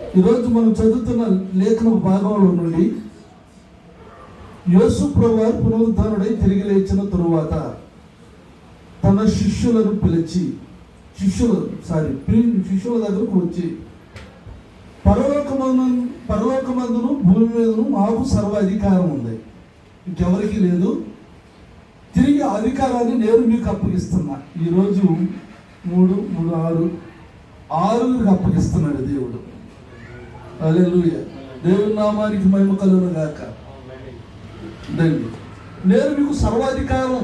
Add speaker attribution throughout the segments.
Speaker 1: ఈరోజు మనం చదువుతున్న లేఖన భాగంలో నుండి యేసు ప్రభువు పునరుద్ధానుడై తిరిగి లేచిన తరువాత తన శిష్యులను పిలిచి శిష్యుల దగ్గరకు వచ్చి పరలోకమందును భూమి మీదను మాకు సర్వ అధికారం ఉంది, ఇంకెవరికి లేదు. తిరిగి అధికారాన్ని నేను మీకు అప్పగిస్తున్నా. ఈరోజు 6 అప్పగిస్తున్నాడు దేవుడు. హల్లెలూయా. దేవుని నామానికి మహిమ కలుగును గాక. నేను మీకు సర్వాధికారం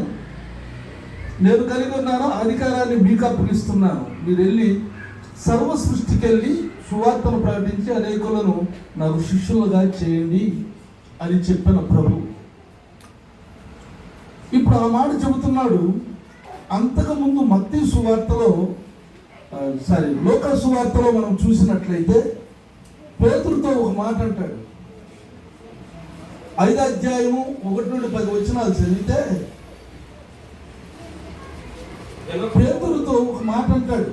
Speaker 1: నేను కలిగి ఉన్నాను, అధికారాన్ని మీకు అప్పగిస్తున్నాను. మీరు వెళ్ళి సర్వ సృష్టికి వెళ్ళి సువార్తను ప్రకటించి అనేకులను నాకు శిష్యులుగా చేయండి అని చెప్పిన ప్రభు ఇప్పుడు ఆ మాట చెబుతున్నాడు. అంతకుముందు మత్తయి సువార్తలో లోకా సువార్తలో మనం చూసినట్లయితే పేతురుతో ఒక మాట అంటాడు. 5వ అధ్యాయము 1 నుండి 10 వచనాలు చదివితే పేతురుతో ఒక మాట అంటాడు.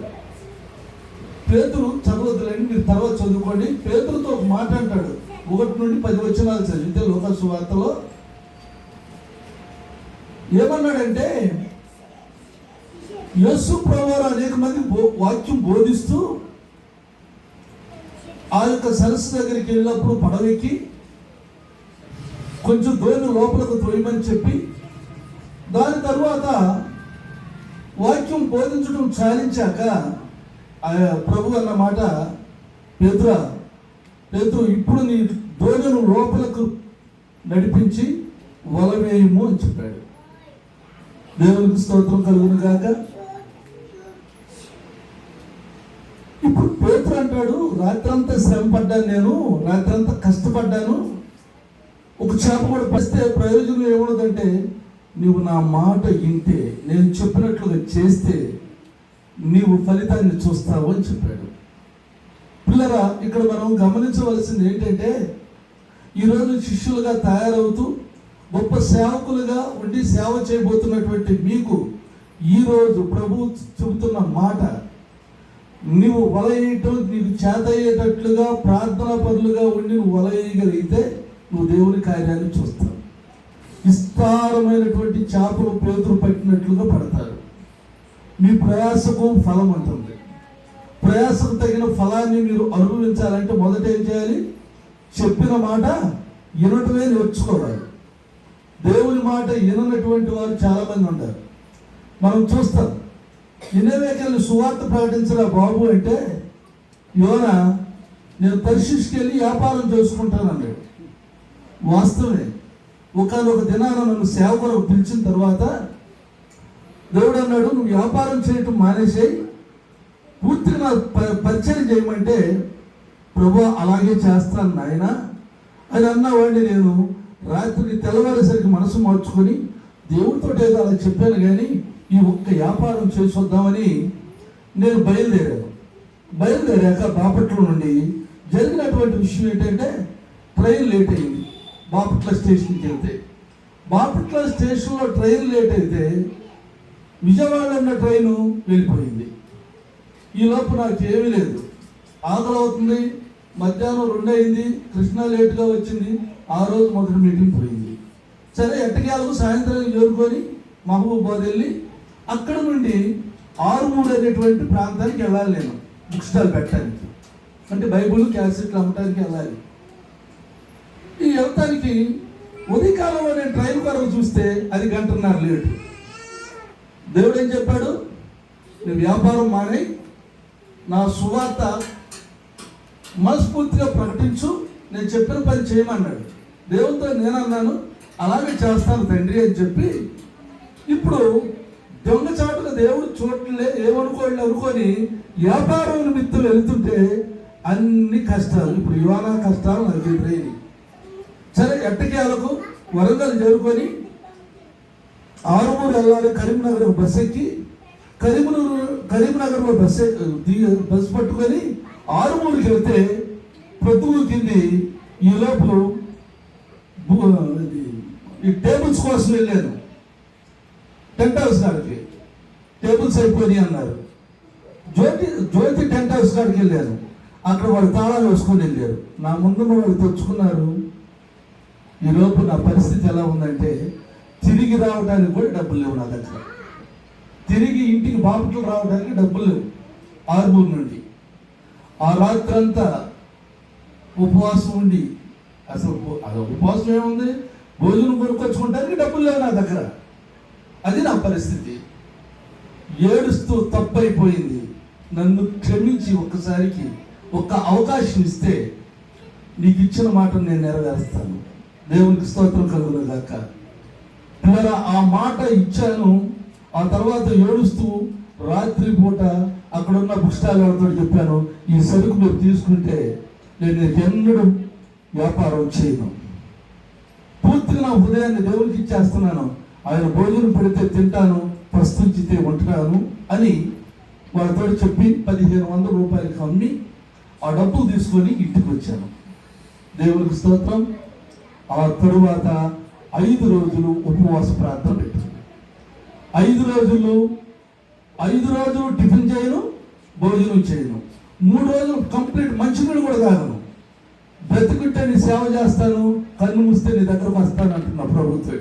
Speaker 1: పేతురు చదవద్దులేండి, మీరు తర్వాత చదువుకోండి. పేతురుతో ఒక మాట అంటాడు. 1 నుండి 10 వచనాలు చదివితే లోకా సువార్తలో ఏమన్నాడంటే, యేసు ప్రభువు అనేక మంది వాక్యం బోధిస్తూ ఆ యొక్క సరస్సు దగ్గరికి వెళ్ళినప్పుడు పడవెక్కి కొంచెం దూరం లోపలకు తోయమని చెప్పి దాని తరువాత వాక్యం బోధించడం చాలించాక ప్రభు అన్న మాట, పేతురు ఇప్పుడు నీ దోణను లోపలకు నడిపించి వలవేయము అని చెప్పాడు. దేవునికి స్తోత్రం కలుగును గాక. ఇప్పుడు పేతురు అంటాడు, రాత్రంతా శ్రమ పడ్డాను, నేను రాత్రంతా కష్టపడ్డాను, ఒక చేప కూడా పస్తే ప్రయోజనం ఏమున్నదంటే నీవు నా మాట వింటే, నేను చెప్పినట్లుగా చేస్తే నీవు ఫలితాన్ని చూస్తావు అని చెప్పాడు. పిల్లరా, ఇక్కడ మనం గమనించవలసింది ఏంటంటే, ఈరోజు శిష్యులుగా తయారవుతూ గొప్ప సేవకులుగా ఉండి సేవ చేయబోతున్నటువంటి మీకు ఈరోజు ప్రభు చెబుతున్న మాట, నీవు వలయటం నీకు చేత అయ్యేటట్లుగా ప్రార్థనా పరులుగా ఉండి నువ్వు వలయగలిగితే నువ్వు దేవుని కార్యాన్ని చూస్తావు. విస్తారమైనటువంటి చేపలు పేతురు పట్టినట్లుగా పడతారు. మీ ప్రయాసకు ఫలం ఉంటుంది. ప్రయాసకు తగిన ఫలాన్ని మీరు అనుభవించాలంటే మొదట ఏం చేయాలి? చెప్పిన మాట వినటమే నేర్చుకోవాలి. దేవుని మాట విననటువంటి వారు చాలామంది ఉంటారు. మనం చూస్తాం, నినవేకెళ్ళి సువార్త ప్రకటించరా బాబు అంటే, యోనా నేను తర్షీష్కి వెళ్ళి వ్యాపారం చేసుకుంటానన్నాడు. వాస్తవమే. ఒకనొక దినాన నన్ను సేవకులకు పిలిచిన తర్వాత దేవుడు అన్నాడు, నువ్వు వ్యాపారం చేయటం మానేసేయి, పూర్తిగా నాకు పరిచయం చేయమంటే, ప్రభు అలాగే చేస్తాను నాయన అని అన్నవాడిని నేను రాత్రికి తెల్లవారేసరికి మనసు మార్చుకొని దేవుడితో ఏదో అలా చెప్పాను, కానీ ఈ ఒక్క వ్యాపారం చేసి వద్దామని నేను బయలుదేరాక బాపట్ల నుండి జరిగినటువంటి విషయం ఏంటంటే, ట్రైన్ లేట్ అయింది. బాపట్ల స్టేషన్కి వెళ్తే బాపట్ల స్టేషన్లో ట్రైన్ లేట్ అయితే విజయవాడ ఉన్న ట్రైను వెళ్ళిపోయింది. ఈ లోపు నాకు ఏమీ లేదు, ఆకలి అవుతుంది. మధ్యాహ్నం 2 అయింది, కృష్ణ లేటుగా వచ్చింది. ఆ రోజు మొదటి మీటింగ్ పోయింది. సరే, ఎట్టకేలకు సాయంత్రం చేరుకొని మహబూబాబాద్ వెళ్ళి అక్కడ నుండి 6 అనేటువంటి ప్రాంతానికి వెళ్ళాలి. నేను బుక్ స్టాల్ పెట్టడానికి, అంటే బైబుల్ క్యాసెట్లు అమ్మటానికి వెళ్ళాలి. ఈ వెళ్తానికి ఉదయకాలంలో నేను ట్రైన్ కొరకు చూస్తే అది 1.5 గంటల లేటు. దేవుడు ఏం చెప్పాడు? నేను వ్యాపారం మానే నా సువార్త మనస్ఫూర్తిగా ప్రకటించు, నేను చెప్పిన పని చేయమన్నాడు. దేవుడితో నేను అన్నాను, అలాగే చేస్తాను తండ్రి అని చెప్పి, ఇప్పుడు దొంగచాటుగా దేవుడు చూడలే అనుకొని వ్యాపారం నిమిత్తం వెళుతుంటే అన్ని కష్టాలు, ఇప్పుడు యువనా కష్టాలు నాకు ఎదురైనవి. సరే, ఎట్టకేలకు వరంగల్ చేరుకొని 6 వెళ్ళాలి. కరీంనగర్ బస్ ఎక్కి కరీంనగర్లో బస్సు పట్టుకొని 6 వెళ్తే ప్రొద్దుకింది. ఈ లోపల ఈ టేబుల్స్ కోసం వెళ్ళాను. టెంట్ హౌస్ కాడికి టేబుల్స్ అయిపోయినాయి అన్నారు. జ్యోతి టెంట్ హౌస్ కాడికి వెళ్ళాను. అక్కడ వాళ్ళు తాళాలు వేసుకొని వెళ్ళారు. నా ముందు వాళ్ళు తెచ్చుకున్నారు. ఈలోపు నా పరిస్థితి ఎలా ఉందంటే తిరిగి రావడానికి కూడా డబ్బులు లేవు నా దగ్గర. తిరిగి ఇంటికి బాపట్లు రావడానికి డబ్బులు లేవు. ఆర్మూర్ నుండి ఆ రాత్రంతా ఉపవాసం ఉండి, అసలు ఉపవాసం ఏముంది, భోజనం కొనుక్కొచ్చుకోవడానికి డబ్బులు లేవు నా దగ్గర. అది నా పరిస్థితి. ఏడుస్తూ తప్పైపోయింది, నన్ను క్షమించి ఒక్కసారికి ఒక్క అవకాశం ఇస్తే నీకు ఇచ్చిన మాటను నేను నెరవేరుస్తాను. దేవునికి స్తోత్రం కలుగును గాక. ఇలా ఆ మాట ఇచ్చాను. ఆ తర్వాత ఏడుస్తూ రాత్రి పూట అక్కడున్న బుక్ స్టాల్ వాళ్ళతో చెప్పాను, ఈ సరుకు మీరు తీసుకుంటే నేను ఎన్నడూ వ్యాపారం చేయను, పూర్తిగా నా హృదయాన్ని దేవునికి ఇచ్చేస్తున్నాను, ఆయన భోజనం పెడితే తింటాను, ప్రస్తుతితే ఉంటున్నాను అని వాళ్ళతో చెప్పి 1500 రూపాయలకి అమ్మి ఆ డబ్బులు తీసుకొని ఇంటికి వచ్చాను. దేవునికి స్తోత్రం. ఆ తరువాత 5 రోజులు ఉపవాస ప్రార్థన పెట్టాను. 5 రోజులు టిఫిన్ చేయను, భోజనం చేయను. 3 రోజులు కంప్లీట్ మంచినీళ్ళు కూడా తాగను. బ్రతికుంటే నీ సేవ చేస్తాను, కన్ను మూస్తే నీ దగ్గరకు వస్తాను అంటున్నా ప్రభుత్వం.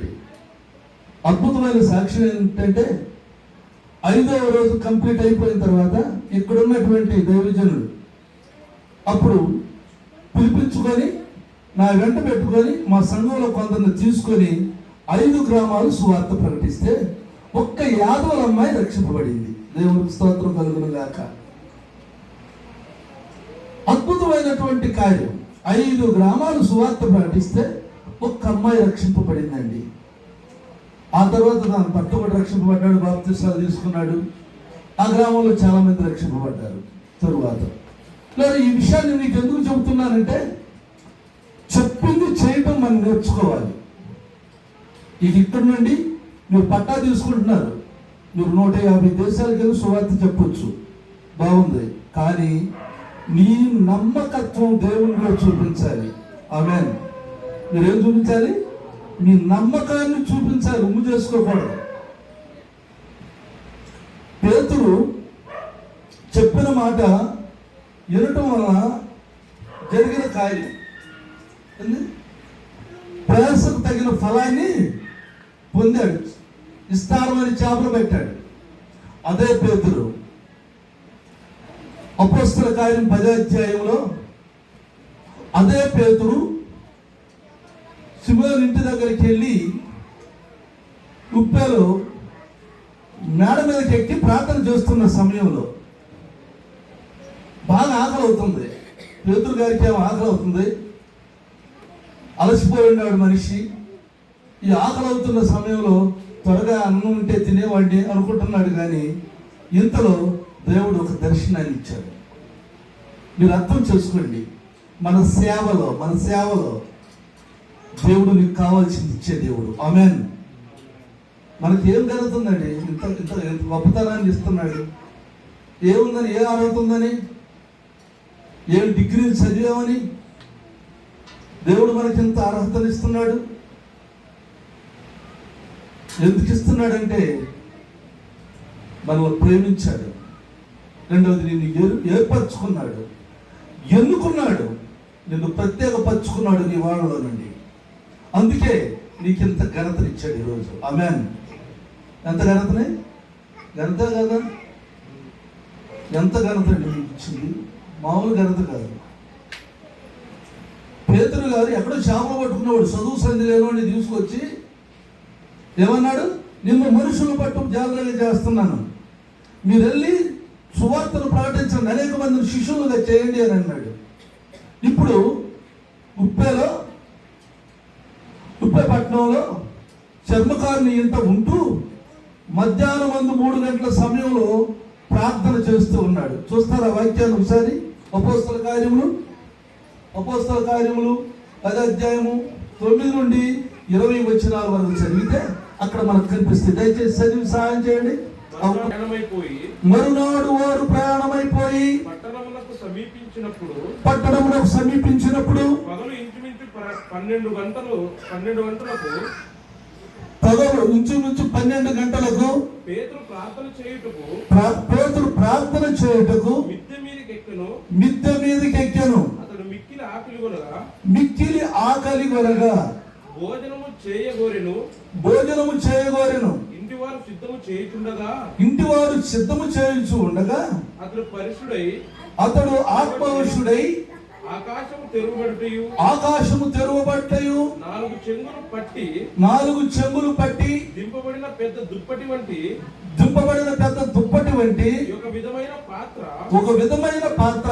Speaker 1: అద్భుతమైన సాక్ష్యం ఏంటంటే 5వ రోజు కంప్లీట్ అయిపోయిన తర్వాత ఇక్కడ ఉన్నటువంటి దైవజనుడు అప్పుడు పిలిపించుకొని నా వెంట పెట్టుకొని మా సంఘంలో కొందరిని తీసుకొని 5 గ్రామాలు సువార్త ప్రకటిస్తే ఒక్క యాదవుల అమ్మాయి రక్షింపబడింది. దేవునికి స్తోత్రం కలుగును గాక. అద్భుతమైనటువంటి కార్యం. 5 గ్రామాలు సువార్త ప్రకటిస్తే ఒక్క అమ్మాయి రక్షింపబడిందండి. ఆ తర్వాత దాని భర్త కూడా రక్షింపబడ్డాడు, బాప్తిసాలు తీసుకున్నాడు. ఆ గ్రామంలో చాలా మంది రక్షింపబడ్డారు. తరువాత లేదా ఈ విషయాన్ని నీకు ఎందుకు చెబుతున్నానంటే చెప్పింది చేయటం మనం నేర్చుకోవాలి. ఇది ఇక్కడ నుండి మీరు పట్టా తీసుకుంటున్నారు, మీరు 150 దేశాలకు వెళ్ళి సువార్త చెప్పొచ్చు, బాగుంది. కానీ నీ నమ్మకత్వం దేవునిలో చూపించాలి. ఆమేన్. మీరేం చూపించాలి? మీ నమ్మకాన్ని చూపించాలి, ఉమ్ము చేసుకోకూడదు. పేతురు చెప్పిన మాట వినటం వలన జరిగిన కార్యం ప్రయాసకు తగిన ఫలాన్ని పొందాడు. విస్తారమైన చేపలు పెట్టాడు. అదే పేతురు అపోస్తల కార్యం 10వ అధ్యాయంలో అదే పేతురు సిమోను ఇంటి దగ్గరికి వెళ్ళి ఉప్పేలో మేడ మీదకి ఎక్కి ప్రార్థన చేస్తున్న సమయంలో బాగా ఆకలి అవుతుంది. పేతురు గారికి ఏమో ఆకలి అవుతుంది, అలసిపోయి ఉన్నాడు మనిషి. ఈ ఆకలి అవుతున్న సమయంలో త్వరగా అన్నం ఉంటే తినేవాడిని అనుకుంటున్నాడు. కానీ ఇంతలో దేవుడు ఒక దర్శనాన్ని ఇచ్చాడు. మీరు అర్థం చేసుకోండి, మన సేవలో దేవుడు నీకు కావాల్సింది ఇచ్చే దేవుడు. ఆమేన్. మనకి ఏం జరుగుతుందండి? ఇంత గొప్పతనాన్ని ఇస్తున్నాడు. ఏముందని, ఏ అర్హత ఉందని, ఏం డిగ్రీలు చదివామని దేవుడు మనకి ఇంత అర్హతలు ఇస్తున్నాడు. ఎందుకు ఇస్తున్నాడంటే మనల్ని ప్రేమించాడు. రెండవది నిన్ను ఏర్పరచుకున్నాడు, ఎన్నుకున్నాడు, నిన్ను ప్రత్యేకపరుచుకున్నాడు నీ వాళ్ళలో నుండి. అందుకే నీకు ఇంత ఘనతనిచ్చాడు ఈరోజు. ఆమేన్. ఎంత ఘనతనే? ఘనత కదా, ఎంత ఘనత నీకు ఇచ్చింది, మామూలు ఘనత కాదు. పేతురు గారు ఎక్కడో చేపలు పట్టుకున్నవాడు, చదువు సంధి లేనివాడిని తీసుకొచ్చి ఏమన్నాడు? నిన్ను మనుషులు పట్టు జాగ్రత్తగా చేస్తున్నాను, మీరు వెళ్ళి సువార్తను ప్రకటించండి, అనేక మందిని శిష్యులుగా చేయండి అని అన్నాడు. ఇప్పుడు ఉప్పేపట్నంలో చర్మకారుని ఇంట ఉంటూ మధ్యాహ్నం 3 గంటల సమయంలో ప్రార్థన చేస్తూ ఉన్నాడు. చూస్తారా వాక్యాన్ని ఒకసారి? అపోస్తల కార్యములు 10వ అధ్యాయము 9 నుండి 20 వచనాల వరకు చదివితే అక్కడ మనకు కనిపిస్తుంది. దయచేసి చదివి సహాయం చేయండి. మరునాడు వారు ప్రయాణమైపోయి పట్టణమునకు సమీపించినప్పుడు పగలు ఇంచుమించు 12 గంటలకు పేతురు ప్రార్థన చేయుటకు మిద్దె మీదకి ఎక్కెను.
Speaker 2: అతడు మిక్కిలి
Speaker 1: ఆకలి కొనగా
Speaker 2: భోజనము
Speaker 1: చేయగోరెను.
Speaker 2: ఇంటి వారు
Speaker 1: సిద్ధము చేయుచు ఉండగా అతడు ఆత్మవశుడై ఆకాశము తెరువబట్టయు 4 చెంగులు పట్టి
Speaker 2: దింపబడిన పెద్ద దుప్పటి
Speaker 1: వంటి
Speaker 2: ఒక విధమైన పాత్ర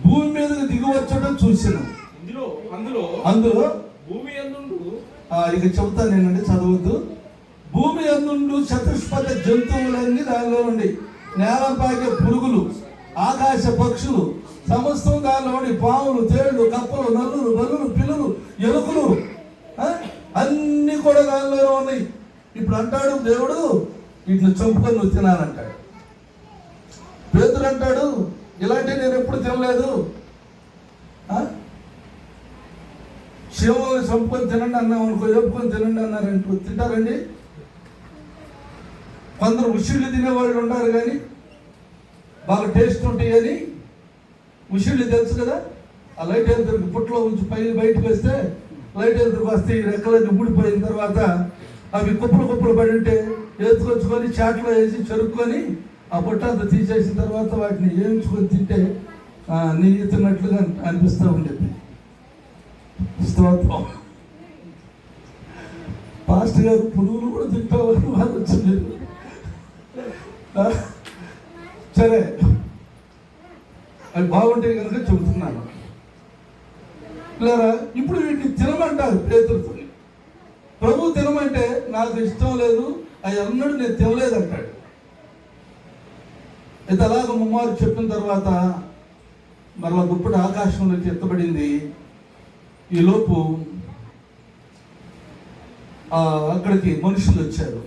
Speaker 1: భూమి మీదకి దిగువచ్చుట చూసెను. అందులో
Speaker 2: భూమి యందు
Speaker 1: ఇక చెబుతా నేనండి, చదవద్దు. భూమి యందు చతుష్పద జంతువులన్నీ దానిలో నుండి, నేల పాకే పురుగులు, ఆకాశ పక్షులు, సమస్తం దానిలో ఉండి, పాములు, తేళ్లు, కప్పలు, నల్లులు, బల్లులు, పిల్లులు, ఎలుకలు అన్ని కూడా దానిలో ఉన్నాయి. ఇప్పుడు అంటాడు దేవుడు, వీటిని చంపుకొని నువ్వు తినాలంటాడు. పేతురు అంటాడు, ఇలాంటివి నేను ఎప్పుడు తినలేదు, శివుని చంపుకొని తినండి అన్నాం అనుకో, చెప్పుకొని తినండి అన్నారంటూ తింటారండి. కొందరు ఉసిళ్ళు తినేవాళ్ళు ఉన్నారు, కానీ బాగా టేస్ట్ ఉంటాయి. కానీ ఉసిళ్ళు తెలుసు కదా, ఆ లైట్ ఎదురు పుట్లో ఉంచి బయటకు వస్తే లైట్ ఎదురుకు వస్తే ఈ రెక్కలన్నీ ఊడిపోయిన తర్వాత అవి కుప్పలు పడి ఉంటే ఎత్తుకొచ్చుకొని చాట్లో వేసి చెరుక్కొని ఆ పొట్ట అంతా తీసేసిన తర్వాత వాటిని వేయించుకొని తింటే నెయ్యి తిన్నట్లుగా అనిపిస్తూ ఉండేది. స్తోత్రం. పాస్టర్ గారు పురుగులు కూడా తింటామని వాళ్ళు వచ్చింది. సరే, అవి బాగుంటాయి కనుక చెబుతున్నాను. లేదా ఇప్పుడు వీటిని తినమంటారు పేతురుతో. ప్రభు తినమంటే నాకు ఇష్టం లేదు, అవి అన్నాడు, నేను తినలేదు అంటాడు. అయితే అలాగ ముమ్మారు చెప్పిన తర్వాత మరలా దుప్పటి ఆకాశంలోకి ఎత్తబడింది. ఈలోపు అక్కడికి మనుషులు వచ్చారు.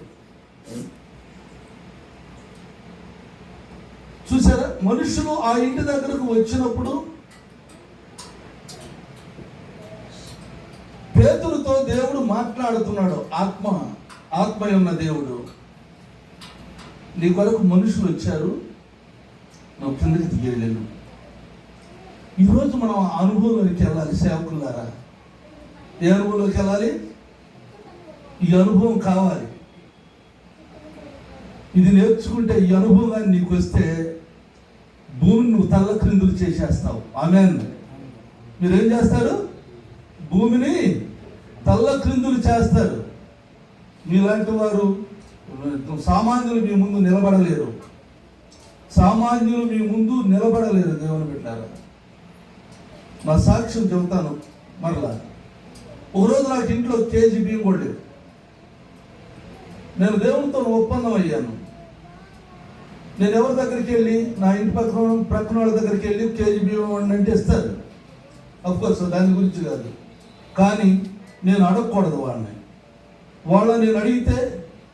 Speaker 1: చూసారా, మనుషులు ఆ ఇంటి దగ్గరకు వచ్చినప్పుడు పేతురుతో దేవుడు మాట్లాడుతున్నాడు. ఆత్మ ఉన్న దేవుడు, నీ కొరకు మనుషులు వచ్చారు, నువ్వు కిందకి దిగలేను. ఈరోజు మనం అనుభవంలోకి వెళ్ళాలి. సేవకులారా, ఏ అనుభవంలోకి వెళ్ళాలి? ఈ అనుభవం కావాలి. ఇది నేర్చుకుంటే, ఈ అనుభవం కానీ నీకు వస్తే భూమిని నువ్వు తల్ల క్రిందులు చేసేస్తావు. ఆమేన్. మీరేం చేస్తారు? భూమిని తల్ల క్రిందులు చేస్తారు. మీలాంటి వారు సామాన్యులు మీ ముందు నిలబడలేరు. దేవుని బిడ్డలారా, నా సాక్ష్యం చెబుతాను. మరలా ఒకరోజు నాకు ఇంట్లో కేజీ బియ్యం కూడా లేదు. నేను దేవునితో ఒప్పందం అయ్యాను. నేను ఎవరి దగ్గరికి వెళ్ళి, నా ఇంటి ప్రక్కన వాళ్ళ దగ్గరికి వెళ్ళి కేజీ బియ్యం అంటే ఇస్తారు. అఫ్కోర్స్ దాని గురించి కాదు, కానీ నేను అడగకూడదు వాళ్ళని నేను అడిగితే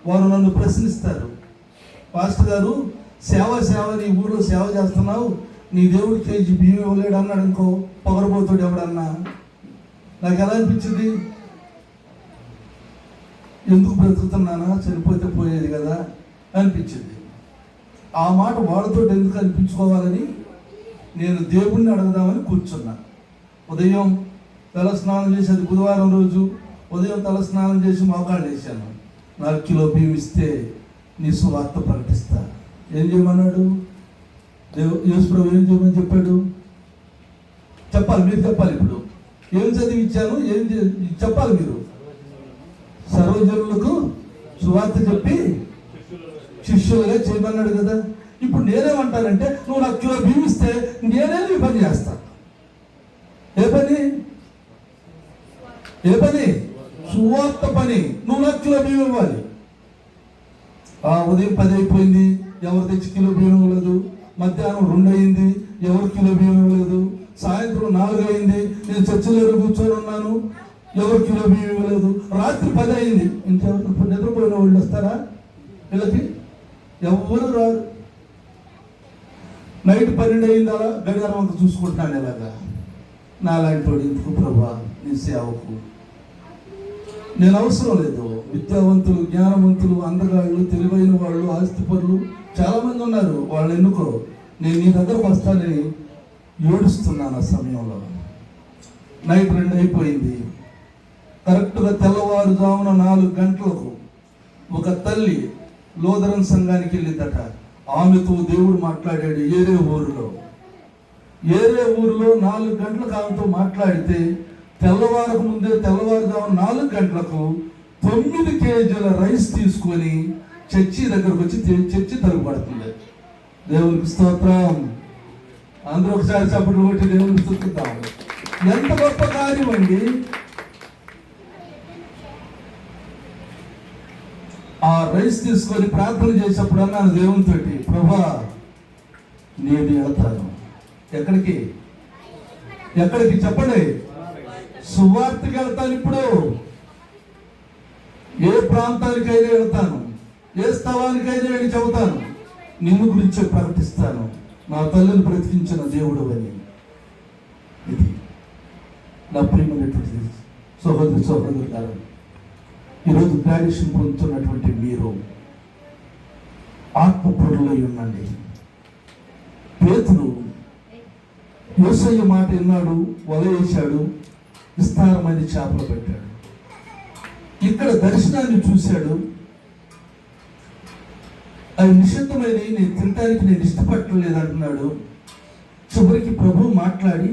Speaker 1: వారు నన్ను ప్రశ్నిస్తారు. పాస్టర్ గారు, సేవ నీ ఊళ్ళో సేవ చేస్తున్నావు, నీ దేవుడు కేజీ బియ్యం ఇవ్వలేడు అన్నాడు అనుకో, పొగరబోతుడు ఎవడన్నా. నాకు ఎలా అనిపించింది? ఎందుకు బ్రతుకుతున్నానా, చనిపోతే పోయేది కదా అనిపించింది. ఆ మాట వాళ్ళతో ఎందుకు అనిపించుకోవాలని నేను దేవుణ్ణి అడగదామని కూర్చున్నా. ఉదయం తల స్నానం చేసి, అది బుధవారం రోజు ఉదయం తల స్నానం చేసి మోకాళ్ళు వేసాను. 4 కిలో బియ్యం ఇస్తే నీ సువార్త ప్రకటిస్తా. ఏం చేయమన్నాడు యేసు ప్రభు? ఏం చేయమని చెప్పాడు? చెప్పాలి, మీరు చెప్పాలి. ఇప్పుడు ఏం చదివించాను, చెప్పాలి మీరు. సర్వజనులకు సువార్త చెప్పి శిష్యులుగా చేయమన్నాడు కదా. ఇప్పుడు నేనేమంటానంటే, నువ్వు 1 కిలో బియ్యం ఇస్తే నేనే నీ పని చేస్తా. ఏ పని? సువార్త పని. నువ్వు 1 కిలో బియ్యం ఇవ్వాలి. ఉదయం 10 అయిపోయింది, ఎవరు తెచ్చి కిలో బియ్యం ఇవ్వలేదు. మధ్యాహ్నం 2 అయింది, ఎవరు కిలో బియ్యం ఇవ్వలేదు. సాయంత్రం 4 అయింది, నేను చర్చిలో కూర్చొని ఉన్నాను, ఎవరు కిలో బియ్యం ఇవ్వలేదు. రాత్రి 10 అయింది, ఇంకెవరు నిద్రపోయిన వాళ్ళు వస్తారా? వీళ్ళకి ఎవరు రారు. నైట్ 12 అయింది, అలా గడియారం అంతా చూసుకుంటున్నాను. ఇలాగా నాలాంటి వాడు ఎందుకు ప్రభా నీ సేవకు? నేను అవసరం లేదు. విద్యావంతులు, జ్ఞానవంతులు, అందగాళ్ళు, తెలివైన వాళ్ళు, ఆస్తిపరులు చాలా మంది ఉన్నారు, వాళ్ళు ఎన్నుకో నేను నీ దగ్గరకు వస్తానని ఏడుస్తున్నాను. ఆ సమయంలో నైట్ 2 అయిపోయింది. కరెక్ట్గా తెల్లవారుజామున 4 గంటలకు ఒక తల్లి లోదరన్ సంఘానికి వెళ్ళిందట. ఆమెతో దేవుడు మాట్లాడాడు. ఏరే ఊరిలో 4 గంటలకు ఆమెతో మాట్లాడితే తెల్లవారుజామున 4 గంటలకు 9 కేజీల రైస్ తీసుకొని చర్చి దగ్గరకు వచ్చి చర్చి తలుపు పడుతుంది. దేవునికి స్తోత్రం. అందరూ ఒకసారి చప్పట్లు కొట్టి దేవునికి స్తుతిద్దాం. ఎంత గొప్ప కార్యం అండి. ఆ రైస్ తీసుకొని ప్రార్థన చేసేప్పుడు అన్నాను దేవునితోటి, ప్రభా నేను వెళ్తాను. ఎక్కడికి చెప్పండి. సువార్తకి వెళ్తాను. ఇప్పుడు ఏ ప్రాంతానికైనా వెళ్తాను, ఏ స్థలానికైనా వెళ్ళి చెబుతాను, నిన్ను గురించి ప్రకటిస్తాను, నా తల్లిని బ్రతికించిన దేవుడు అని. ఇది నా ప్రియమైనటువంటి సహోదరులారా, ఈరోజు గ్రాడ్యుయేషన్ పొందుతున్నటువంటి మీరు ఆత్మపరులై ఉండండి. పేతురు యేసయ్య మాట విన్నాడు, వల వేశాడు, విస్తారమైన చేపలు పెట్టాడు. ఇక్కడ దర్శనాన్ని చూశాడు. అవి నిషిద్ధమైన నేను తినడానికి నేను ఇష్టపడలేదు అంటున్నాడు. చివరికి ప్రభు మాట్లాడి,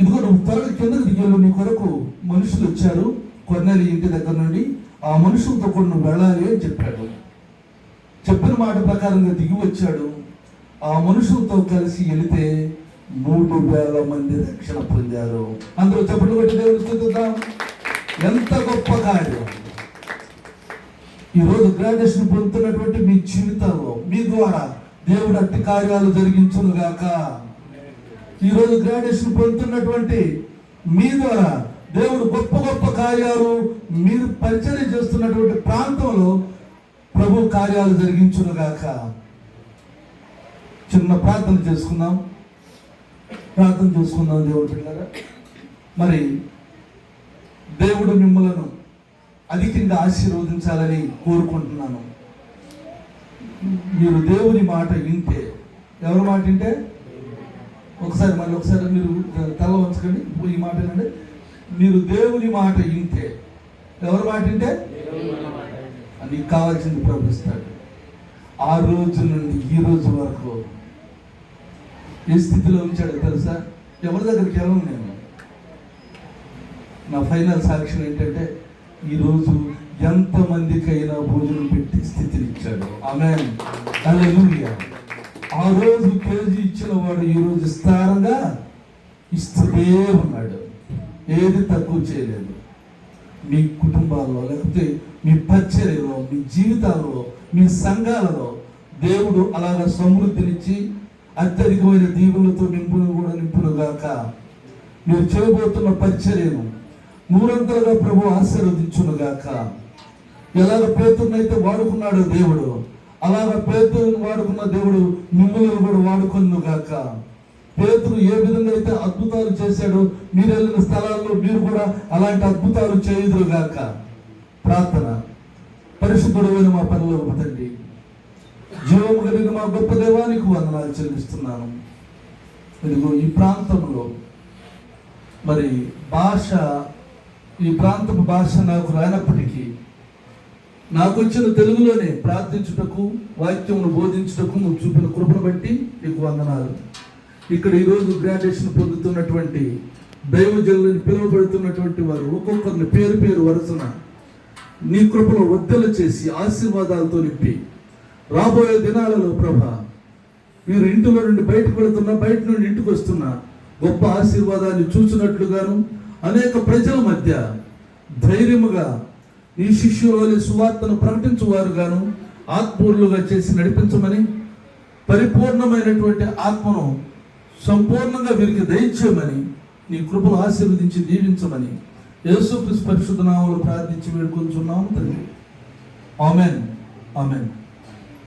Speaker 1: ఇదిగో నువ్వు త్వరగా కిందకు దిగేళ్ళు, నీ కొరకు మనుషులు వచ్చారు కొర్నేలి ఇంటి దగ్గర నుండి, ఆ మనుషులతో కూడా నువ్వు వెళ్ళాలి అని చెప్పాడు. చెప్పిన మాట ప్రకారంగా దిగి వచ్చాడు. ఆ మనుషులతో కలిసి వెళితే 3,000 మంది రక్షణ పొందారు. అందరూ చెప్పట్లు కొట్టి దేవుని స్తుతిద్దాం. ఎంత గొప్ప కార్యం. ఈరోజు గ్రాడ్యుయేషన్ పొందుతున్నటువంటి మీ జీవితాల్లో మీ ద్వారా దేవుడు అట్టి కార్యాలు జరిగించును గాక. ఈరోజు గ్రాడ్యుయేషన్ పొందుతున్నటువంటి మీ ద్వారా దేవుడు గొప్ప గొప్ప కార్యాలు మీరు పరిచర్య చేస్తున్నటువంటి ప్రాంతంలో ప్రభు కార్యాలు జరిగించును గాక. చిన్న ప్రార్థన చేసుకుందాం దేవుడు పిల్లరా. మరి దేవుడు మిమ్మలను అధికంగా ఆశీర్వదించాలని కోరుకుంటున్నాను. మీరు దేవుని మాట వింటే, ఎవరి మాట వింటే, ఒకసారి మీరు తల వంచకండి, ఈ మాట వినండి. మీరు దేవుని మాట వింటే, ఎవరి మాట వింటే నీకు కావాల్సింది ప్రవహిస్తాడు. ఆ రోజు నుండి ఈ రోజు వరకు ఏ స్థితిలో ఉంచాడు తెలుసా? ఎవరి దగ్గరికి వెళ్ళను నేను. నా ఫైనల్ సాక్ష్యం ఏంటంటే, ఈరోజు ఎంతమందికైనా భోజనం పెట్టి స్థితిని ఇచ్చాడు. ఆమేన్, హల్లెలూయా. ఆ రోజు కేజీ ఇచ్చిన వాడు ఈరోజు విస్తారంగా ఇస్తూనే ఉన్నాడు. ఏది తక్కువ చేయలేదు. మీ కుటుంబాల్లో, లేకపోతే మీ పరిచర్యలో, మీ జీవితాల్లో, మీ సంఘాలలో దేవుడు అలాగా సమృద్ధినిచ్చి అత్యధికమైన దీవులతో నింపునుగాక. మీరు చేయబోతున్న పరిచర్యను 100 ప్రభు ఆశీర్వదించునుగాక. ఎలాగ పేతురునైతే వాడుకున్నాడు దేవుడు, అలాగ పేతురుని వాడుకున్న దేవుడు మిమ్మల్ని కూడా వాడుకొనుగాక. పేతురు ఏ విధంగా అయితే అద్భుతాలు చేశాడో, మీరు వెళ్ళిన స్థలాల్లో మీరు కూడా అలాంటి అద్భుతాలు చేయుదురుగాక. ప్రార్థన. పరిశుద్ధుడైన మా పరలోకపు తండ్రి, జీవము కలిగిన మా గొప్ప దేవానికి వందనాలు చెల్లిస్తున్నాను. ఇదిగో ఈ ప్రాంతంలో మరి ఈ ప్రాంతపు భాష నాకు రానప్పటికీ నాకు వచ్చిన తెలుగులోనే ప్రార్థించుటకు, వాక్యమును బోధించుటకు నువ్వు చూపిన కృపను బట్టి నీకు వందనాలు. ఇక్కడ ఈరోజు గ్రాడ్యుయేషన్ పొందుతున్నటువంటి దైవజనులను పిలువబడుతున్నటువంటి వారు ఒక్కొక్కరిని పేరు పేరు వరుసన నీ కృపలో వద్దలు చేసి ఆశీర్వాదాలతో నింపి రాబోయే దినాలలో ప్రభా, వీరు ఇంటిలో నుండి బయటకు వెళుతున్నా, బయట నుండి ఇంటికి వస్తున్నా గొప్ప ఆశీర్వాదాన్ని చూసినట్లుగాను, అనేక ప్రజల మధ్య ధైర్యముగా ఈ శిష్యుల సువార్తను ప్రకటించువారుగాను ఆత్మూరులుగా చేసి నడిపించమని, పరిపూర్ణమైనటువంటి ఆత్మను సంపూర్ణంగా వీరికి దయచేయమని, నీ కృపను ఆశీర్వదించి దీవించమని యేసుక్రీస్తు పరిశుద్ధ నామములో ప్రార్థించి వేడుకొంచున్నాము తండ్రి. ఆమేన్, ఆమేన్.